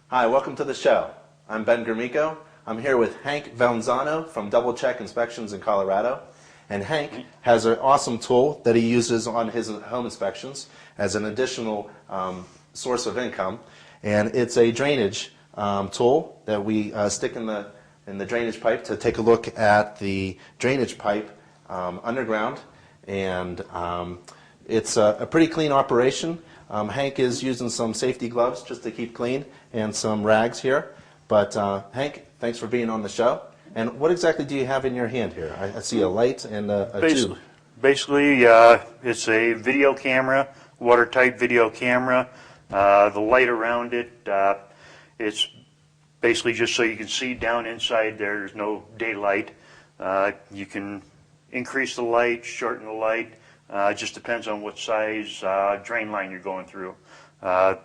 Hi, welcome to the show. I'm Ben Gromicko. I'm here with Hank Valenzano from Double Check Inspections in Colorado. And Hank has an awesome tool that he uses on his home inspections as an additional source of income. And it's a drainage tool that we stick in the drainage pipe to take a look at the drainage pipe underground. And it's a pretty clean operation. Hank is using some safety gloves just to keep clean and some rags here. But Hank, thanks for being on the show. And what exactly do you have in your hand here? I see a light and a tube. Basically, it's a video camera, watertight video camera. The light around it, it's basically just so you can see down inside there. There's no daylight. You can increase the light, shorten the light. It just depends on what size drain line you're going through.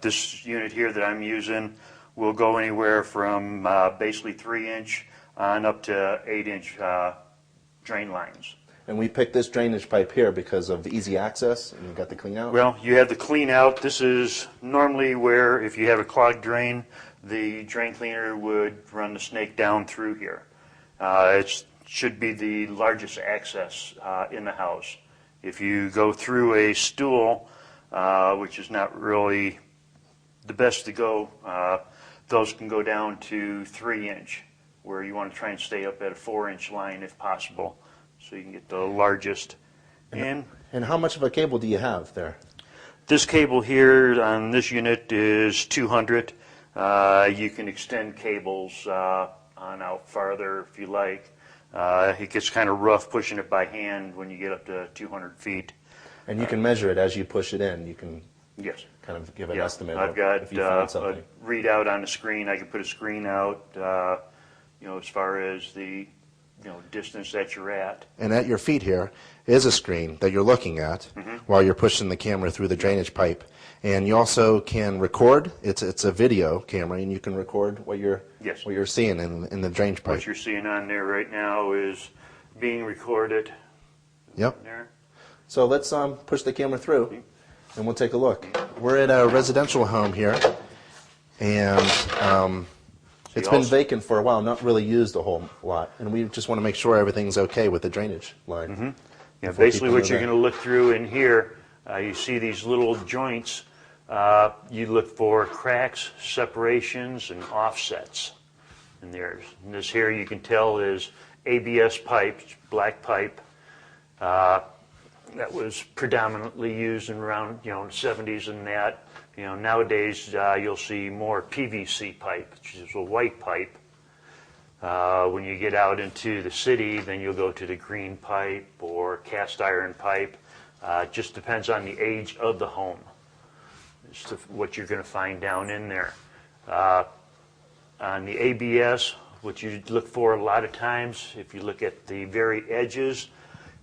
This unit here that I'm using will go anywhere from basically 3-inch on up to 8-inch drain lines. And we picked this drainage pipe here because of easy access, and you got the cleanout? Well, you have the cleanout. This is normally where, if you have a clogged drain, the drain cleaner would run the snake down through here. It should be the largest access in the house. If you go through a stool, which is not really the best to go, those can go down to 3-inch, where you want to try and stay up at a 4-inch line if possible, so you can get the largest. And how much of a cable do you have there? This cable here on this unit is 200. You can extend cables on out farther if you like. It gets kind of rough pushing it by hand when you get up to 200 feet. And you can measure it as you push it in. You can yes. kind of give an estimate. I've got if you find something. a readout on the screen. I can put a screen out, as far as the distance that you're at. And at your feet here is a screen that you're looking at while you're pushing the camera through the drainage pipe. And you also can record. It's a video camera, and you can record what you're seeing in the drainage pipe. What you're seeing on there right now is being recorded. Yep. There. So let's push the camera through, and we'll take a look. We're at a residential home here, and it's been vacant for a while, not really used a whole lot, and we just want to make sure everything's okay with the drainage line. Yeah, basically what you're going to look through in here, you see these little joints. You look for cracks, separations, and offsets in there. And this here you can tell is ABS pipe, black pipe. That was predominantly used in around the 70s and that. Nowadays you'll see more PVC pipe, which is a white pipe. When you get out into the city, then you'll go to the green pipe or cast iron pipe. It just depends on the age of the home as to what you're going to find down in there. On the ABS, what you look for a lot of times, if you look at the very edges,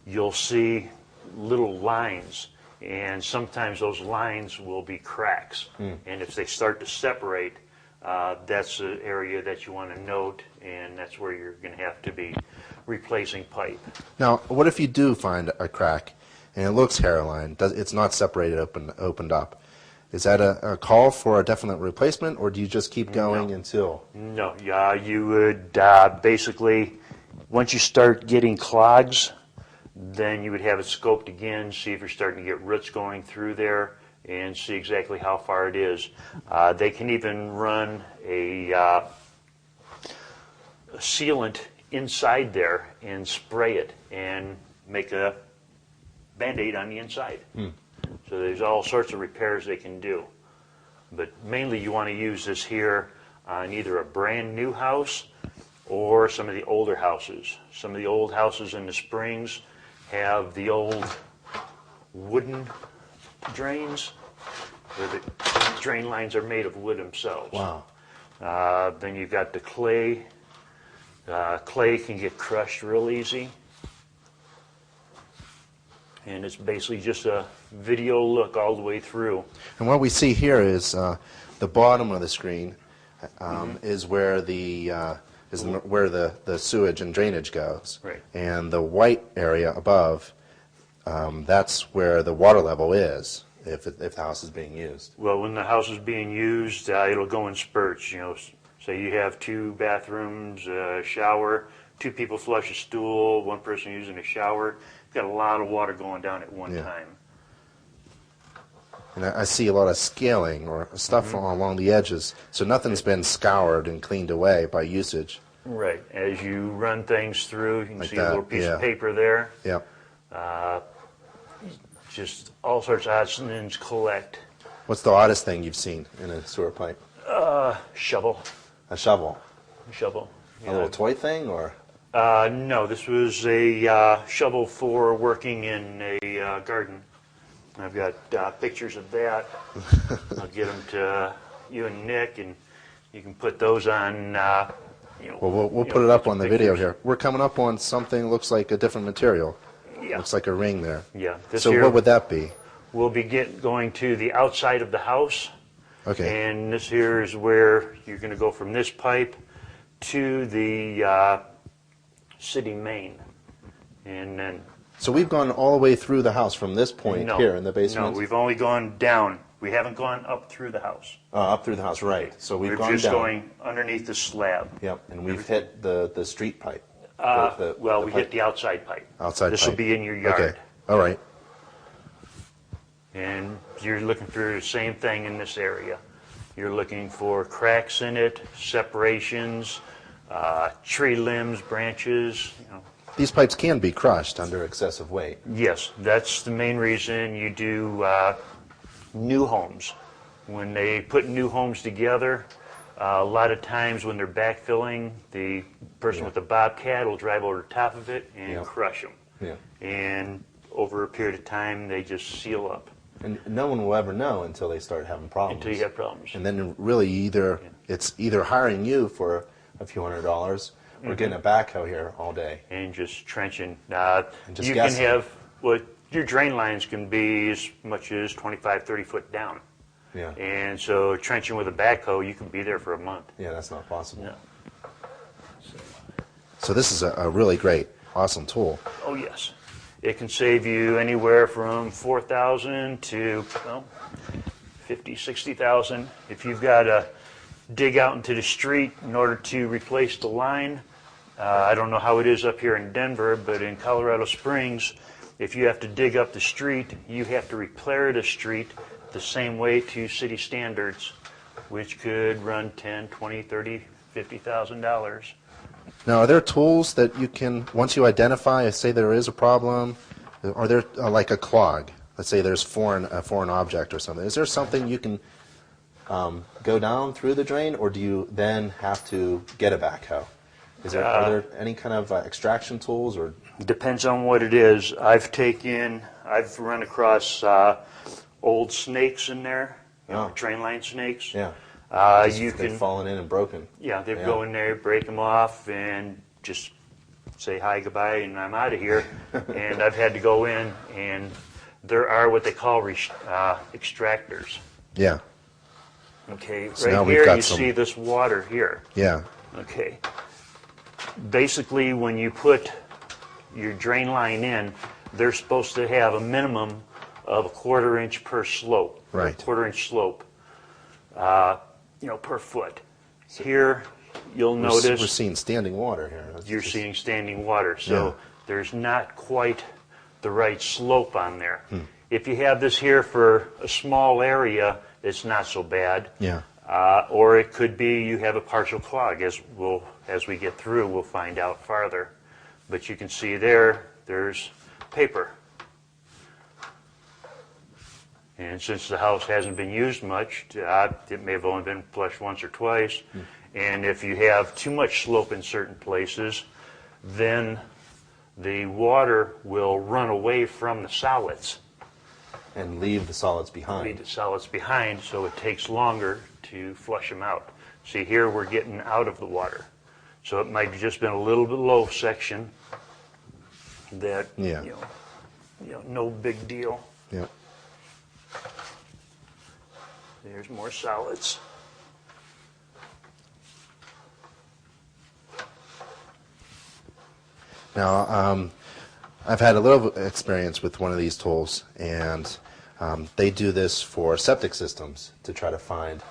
you'll see little lines, and sometimes those lines will be cracks. And if they start to separate, that's an area that you want to note, and that's where you're going to have to be replacing pipe. Now, what if you do find a crack and it looks hairline, it's not separated, opened up? Is that a call for a definite replacement, or do you just keep going until? No, you would basically, once you start getting clogs, then you would have it scoped again, see if you're starting to get roots going through there, and see exactly how far it is. They can even run a sealant inside there and spray it and make a Band-Aid on the inside. So there's all sorts of repairs they can do. But mainly you want to use this here on either a brand new house or some of the older houses. Some of the old houses in the Springs have the old wooden drains where the drain lines are made of wood themselves. Wow. Then you've got the clay. Clay can get crushed real easy. And it's basically just a video look all the way through. And what we see here is the bottom of the screen is where the where the sewage and drainage goes. Right. And the white area above that's where the water level is if the house is being used. Well, when the house is being used, it'll go in spurts. Say you have 2 bathrooms, a shower, 2 people flush a stool, 1 person using a shower. You've got a lot of water going down at one time. And I see a lot of scaling or stuff along the edges, so nothing's been scoured and cleaned away by usage. Right. As you run things through, you can Like see that, a little piece yeah. of paper there. Yep. Just all sorts of odds and ends collect. What's the oddest thing you've seen in a sewer pipe? Shovel. A shovel. Shovel. A little toy thing, or? No, this was a shovel for working in a garden. I've got pictures of that. I'll get them to you and Nick, and you can put those on. Well, we'll put it up on the video here. We're coming up on something looks like a different material. Yeah. Looks like a ring there. Yeah. So what would that be? We'll be going to the outside of the house. Okay. And this here is where you're going to go from this pipe to the city main. And then... So we've gone all the way through the house from this point here in the basement? No, we've only gone down. We haven't gone up through the house. Up through the house, right. So we've gone just down. going underneath the slab. Yep, and we've hit the street pipe. We hit the outside pipe. Outside This pipe. will be in your yard. Okay, all right. And you're looking for the same thing in this area. You're looking for cracks in it, separations, tree limbs, branches. These pipes can be crushed under excessive weight. Yes, that's the main reason you do new homes. When they put new homes together, a lot of times when they're backfilling, the person with the bobcat will drive over the top of it and crush them. Yeah. And over a period of time, they just seal up. And no one will ever know until they start having problems. Until you have problems. And then really it's either hiring you for a few $100s or getting a backhoe here all day. And just trenching. just you guessing. can have, your drain lines can be as much as 25, 30 foot down. Yeah. And so trenching with a backhoe, you can be there for a month. Yeah, that's not possible. No. So this is a really great, awesome tool. Oh, yes. It can save you anywhere from $4,000 to 50, 60,000. If you've got to dig out into the street in order to replace the line, I don't know how it is up here in Denver, but in Colorado Springs, if you have to dig up the street, you have to repair the street the same way to city standards, which could run $10, $20, $30, $50,000. Now, are there tools that you can, once you identify, say there is a problem, are there like a clog? Let's say there's a foreign object or something. Is there something you can go down through the drain, or do you then have to get a backhoe? Are there any kind of extraction tools, or? Depends on what it is. I've run across old snakes in there, drain line snakes. Yeah. They've fallen in and broken. Yeah, they go in there, break them off, and just say hi, goodbye, and I'm out of here. And I've had to go in, and there are what they call extractors. Yeah. Okay, So right now we've here got you see this water here. Yeah. Okay. Basically, when you put your drain line in, they're supposed to have a minimum of a 1/4 inch per slope. Right. 1/4 inch slope, per foot. Here, you'll notice We're seeing standing water here. you're seeing standing water, so there's not quite the right slope on there. If you have this here for a small area, it's not so bad. Yeah. Or it could be you have a partial clog. As we get through, we'll find out farther. But you can see there's paper. And since the house hasn't been used much, it may have only been flushed once or twice. And if you have too much slope in certain places, then the water will run away from the solids. And leave the solids behind. Leave the solids behind, so it takes longer to flush them out. See, here we're getting out of the water. So it might have just been a little bit low section that, no big deal. Yeah. There's more solids. Now, I've had a little experience with one of these tools, and they do this for septic systems to try to find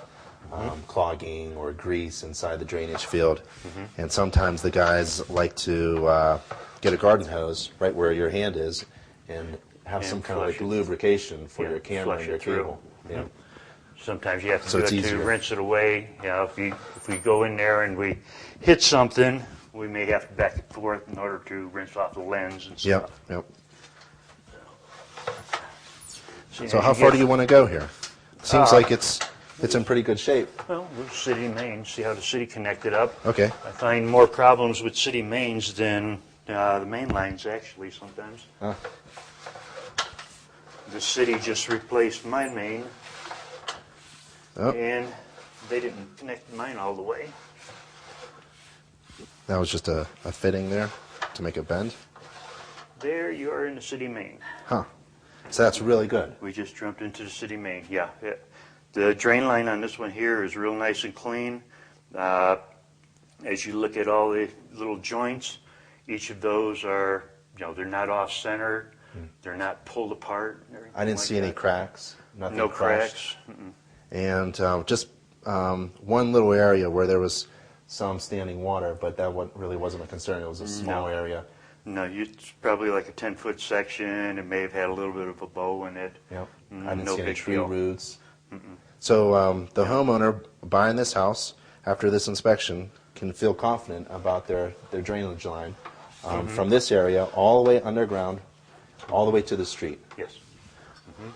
clogging or grease inside the drainage field. And sometimes the guys like to get a garden hose right where your hand is and have some kind of like lubrication for your camera and your cable. Yeah. Sometimes you have to So do it's it easier. to rinse it away. You know, if we go in there and we hit something, we may have to back and forth in order to rinse off the lens and Yep, stuff. yep. So So how far do you want to go here? Seems like it's in pretty good shape. Well, we'll city main, see how the city connected up. Okay. I find more problems with city mains than the main lines, actually, sometimes. Huh. The city just replaced my main, Oh, and they didn't connect mine all the way. that was just a fitting there to make it bend. There you are in the city main. Huh. So that's really good. We just jumped into the city main, yeah. The drain line on this one here is real nice and clean. As you look at all the little joints, each of those are, they're not off-center, they're not pulled apart. I didn't see any cracks. Nothing No crushed. cracks. Mm-mm. And just one little area where there was some standing water, but that really wasn't a concern. It was a small area. No, it's probably like a 10-foot section. It may have had a little bit of a bow in it. Yep. Mm, I didn't no see any big tree deal. roots. So the homeowner buying this house after this inspection can feel confident about their drainage line from this area all the way underground, all the way to the street. Yes.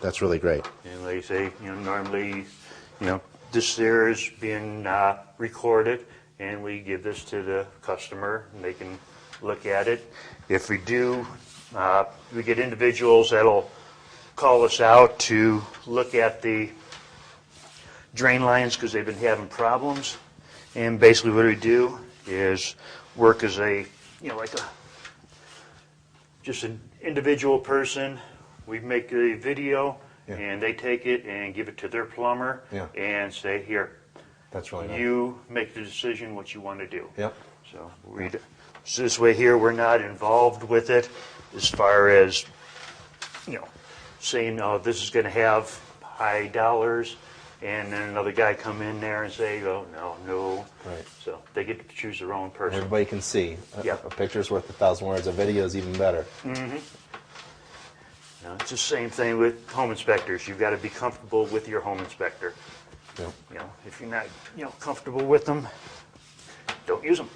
That's really great. And like I say, normally, this there is being recorded, and we give this to the customer, and they can look at it. If we do, we get individuals that'll call us out to look at the drain lines because they've been having problems. And basically what we do is work as just an individual person. We make a video, Yeah. and they take it and give it to their plumber Yeah. and say, here, That's really nice. you make the decision what you want to do. Yep. So this way here, we're not involved with it as far as, saying, oh, this is going to have high dollars, and then another guy come in there and say, oh, no. Right. So they get to choose their own person. Everybody can see. Yeah. A picture's worth 1,000 words. A video is even better. It's the same thing with home inspectors. You've got to be comfortable with your home inspector. Yep. If you're not, comfortable with them, don't use them.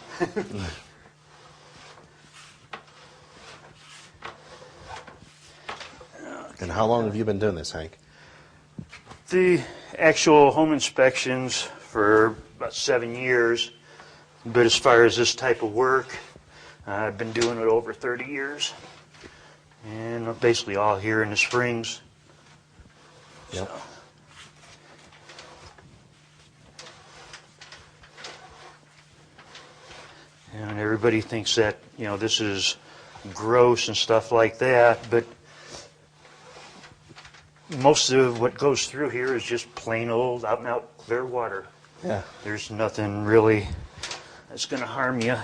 And how long have you been doing this, Hank? The actual home inspections for about 7 years, but as far as this type of work, I've been doing it over 30 years, and basically all here in the Springs. Yep. And everybody thinks that, this is gross and stuff like that, but most of what goes through here is just plain old out and out clear water. Yeah. There's nothing really that's going to harm you.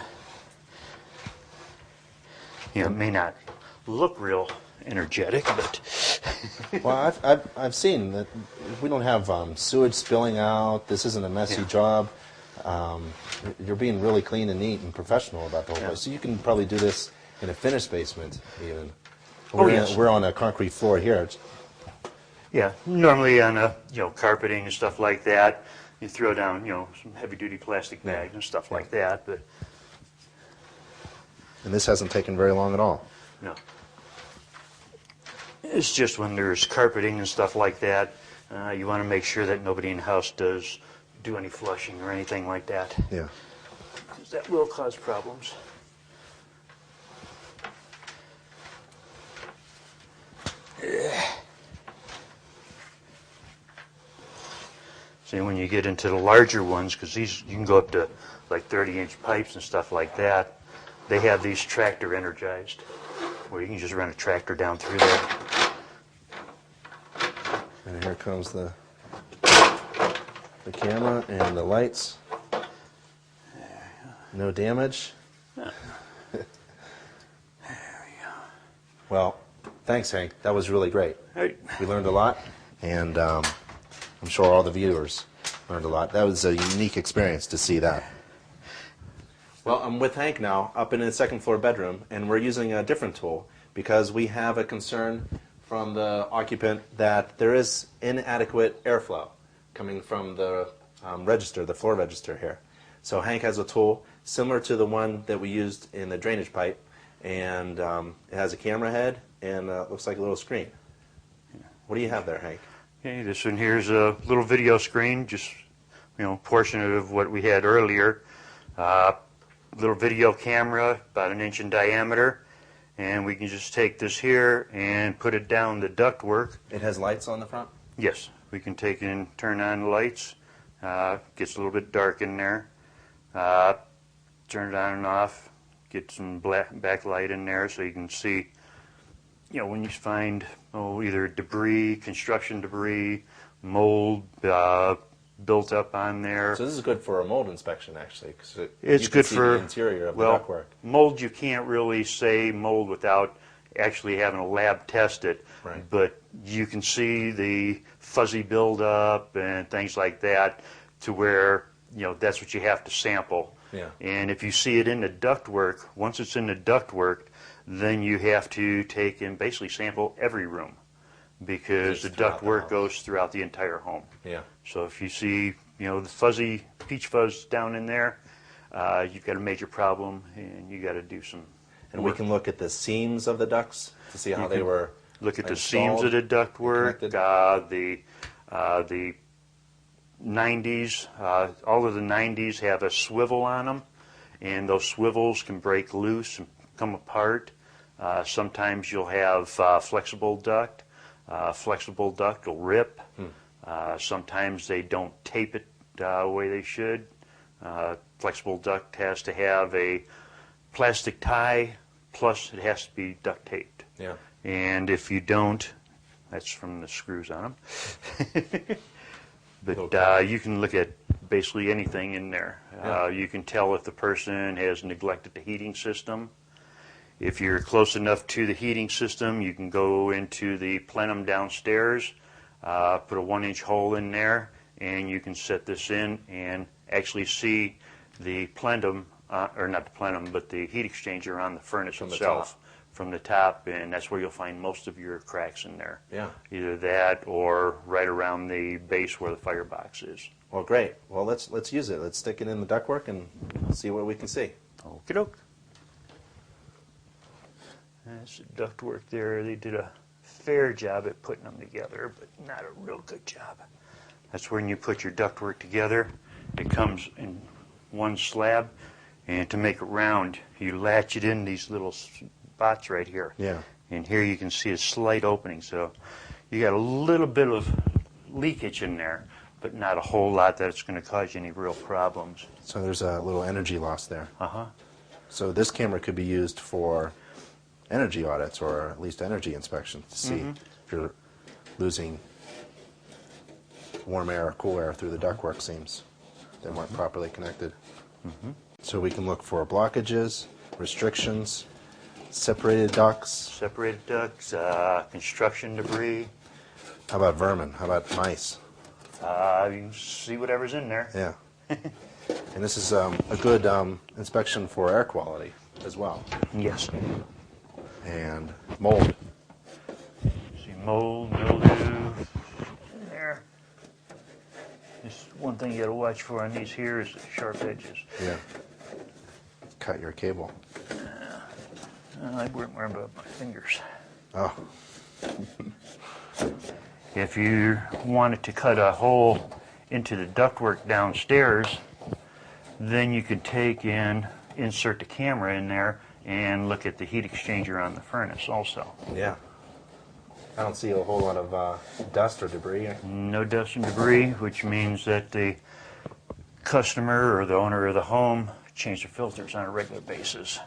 It may not look real energetic, but Well, I've seen that we don't have sewage spilling out. This isn't a messy Yeah. job. You're being really clean and neat and professional about the whole place. So you can probably do this in a finished basement even. Yes. We're on a concrete floor here. yeah, normally on carpeting and stuff like that, you throw down some heavy duty plastic bags and stuff like that, but And this hasn't taken very long at all. no. It's just when there's carpeting and stuff like that, you want to make sure that nobody in the house does do any flushing or anything like that, Yeah. because that will cause problems. See, when you get into the larger ones, because these you can go up to like 30-inch pipes and stuff like that, they have these tractor energized, where you can just run a tractor down through there. And here comes the camera and the lights. No damage. Well, thanks, Hank. That was really great. Right. We learned a lot, and I'm sure all the viewers learned a lot. That was a unique experience to see that. Well, I'm with Hank now up in his second floor bedroom, and we're using a different tool because we have a concern from the occupant that there is inadequate airflow coming from the register, the floor register here. So Hank has a tool similar to the one that we used in the drainage pipe, and it has a camera head and looks like a little screen. What do you have there, Hank? Okay, this one here is a little video screen, just portion of what we had earlier. Little video camera, about 1 inch in diameter, and we can just take this here and put it down the ductwork. It has lights on the front? Yes, we can take it and turn on the lights. Gets a little bit dark in there. Turn it on and off. Get some backlight in there so you can see, when you find either debris, construction debris, mold built up on there. So this is good for a mold inspection, actually, because It's good for the interior of the ductwork. Mold, you can't really say mold without actually having a lab test it. Right. But you can see the fuzzy buildup and things like that, to where that's what you have to sample. Yeah. And if you see it in the ductwork, once it's in the ductwork, then you have to take and basically sample every room, because the ductwork goes throughout the entire home. Yeah. So if you see, the fuzzy peach fuzz down in there, you've got a major problem, and you got to do some. And we can look at the seams of the ducts to see how they were look at the installed, seams of the ductwork, connected. the 90s. All of the 90s have a swivel on them, and those swivels can break loose and come apart. Sometimes you'll have flexible duct. Flexible duct will rip. Sometimes they don't tape it the way they should. Flexible duct has to have a plastic tie, plus it has to be duct taped. Yeah. And if you don't, that's from the screws on them. But Okay. you can look at basically anything in there. Yeah. You can tell if the person has neglected the heating system. If you're close enough to the heating system, you can go into the plenum downstairs, put a 1-inch hole in there, and you can set this in and actually see the plenum, or not the plenum, but the heat exchanger on the furnace itself from the top, and that's where you'll find most of your cracks in there. Yeah. Either that or right around the base where the firebox is. Well, great. Well, let's use it. Let's stick it in the ductwork and see what we can see. Okie doke. That's the ductwork there. They did a fair job at putting them together, but not a real good job. That's when you put your ductwork together. It comes in one slab, and to make it round, you latch it in these little spots right here. Yeah. And here you can see a slight opening, so you got a little bit of leakage in there, but not a whole lot that's going to cause you any real problems. So there's a little energy loss there. Uh-huh. So this camera could be used for energy audits, or at least energy inspections, to see if you're losing warm air or cool air through the ductwork seams that weren't properly connected. So we can look for blockages, restrictions, separated ducts. Separated ducts, construction debris. How about vermin? How about mice? You can see whatever's in there. Yeah. And this is a good inspection for air quality as well. Yes. And mold. See mold, mildew in there. Just one thing you got to watch for on these here is the sharp edges. Yeah. Cut your cable. I weren't worried about my fingers. Oh. If you wanted to cut a hole into the ductwork downstairs, then you could take and insert the camera in there and look at the heat exchanger on the furnace also. Yeah. I don't see a whole lot of dust or debris. No dust and debris, which means that the customer or the owner of the home change their filters on a regular basis.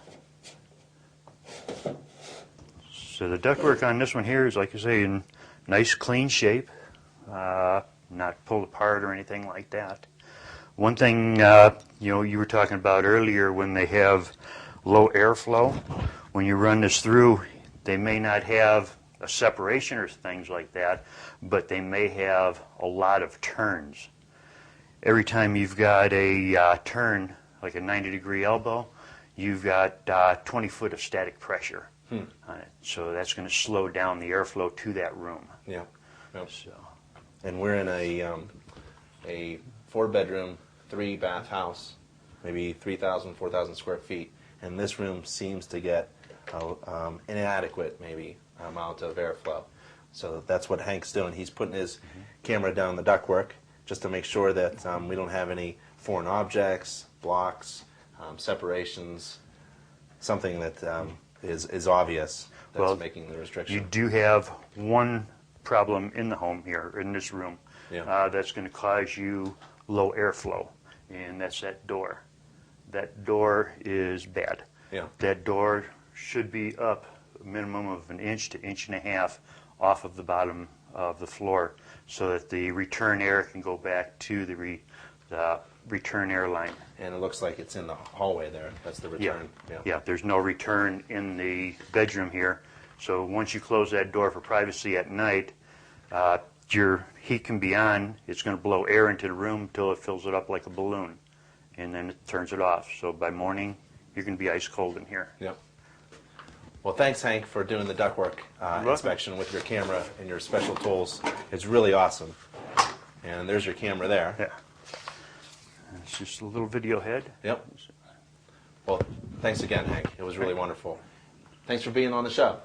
So the ductwork on this one here is, like I say, in nice clean shape, not pulled apart or anything like that. One thing you were talking about earlier, when they have low airflow, when you run this through, They may not have a separation or things like that, but they may have a lot of turns. Every time you've got a turn, like a 90-degree elbow, you've got 20 foot of static pressure on it. So that's going to slow down the airflow to that room. Yeah. Yep. So, And we're in a 4-bedroom, 3-bath house, maybe 3,000, 4,000 square feet, and this room seems to get inadequate, maybe, amount of airflow. So that's what Hank's doing. He's putting his camera down the ductwork just to make sure that we don't have any foreign objects, blocks, separations, something that is obvious that's making the restriction. you do have one problem in the home here, in this room, that's going to cause you low airflow, and that's that door. That door is bad. Yeah. That door should be up a minimum of 1 inch to 1.5 inches off of the bottom of the floor, so that the return air can go back to the return air line. And it looks like it's in the hallway there. That's the return. Yeah, there's no return in the bedroom here. So once you close that door for privacy at night, your heat can be on. It's going to blow air into the room until it fills it up like a balloon, and then it turns it off. So by morning, you're going to be ice cold in here. Yep. Well, thanks, Hank, for doing the ductwork inspection with your camera and your special tools. It's really awesome. And there's your camera there. Yeah. It's just a little video head. Yep. Well, thanks again, Hank. It was really wonderful. Thanks for being on the show.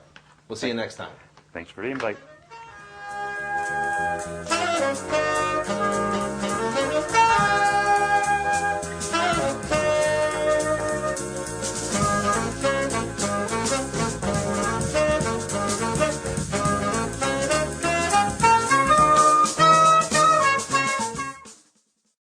We'll see you next time. Thanks for the invite.